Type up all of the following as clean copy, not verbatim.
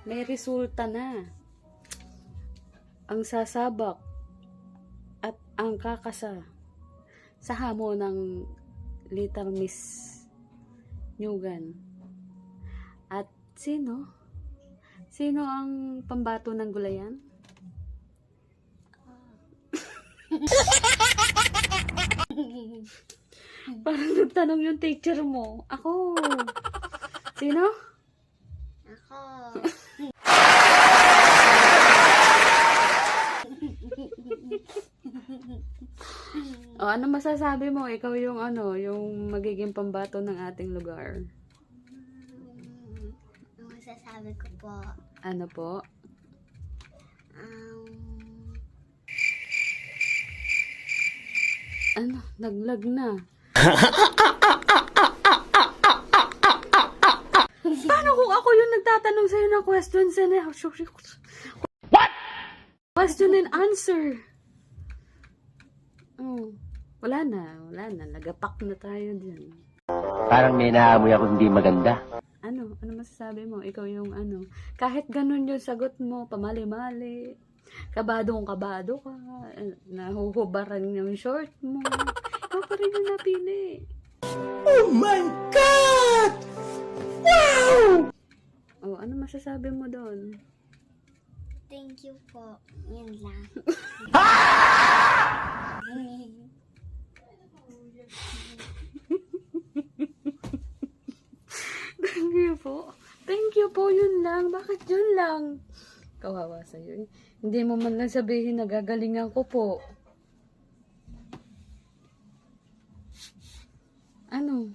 may resulta na. Ang sasabak at ang kakasa sa hamon ng Little Miss Nyugan. At sino? Sino ang pambato ng gulayan? Parang nagtanong yung teacher mo. Ako. Sino? Ako. O, ano masasabi mo? Ikaw yung yung magiging pambato ng ating lugar. Ang masasabi ko po, Ano po? Ano? Naglag na. Paano kung ako yung nagtatanong sa'yo ng questions and what? Question and answer. Oh, wala na. Nagapak na tayo dyan. Parang may naamoy ako hindi maganda. Ano masasabi mo? Ikaw yung kahit ganun yung sagot mo, pamali-mali, kabado ka, nahuhubaran yung short mo, ikaw pa rin yung napili. Oh my God! Wow! Oh, ano masasabi mo doon? thank you po. Yun lang. Thank you po, yun lang. Bakit yun lang? Kawawa sa'yo eh. Hindi mo man lang sabihin na gagalingan ko po. Ano?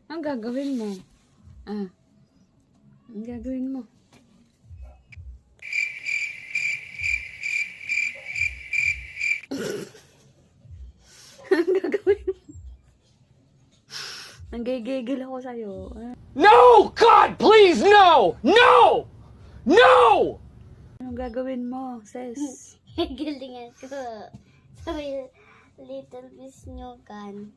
Ang gagawin mo? Ang gagawin mo? Ang gagawin mo? Nanggigigil ako sa'yo. No! God, please, no! No! No! Anong gagawin mo, sis? Galingan ko. Sabi, Little Miss Nyugan.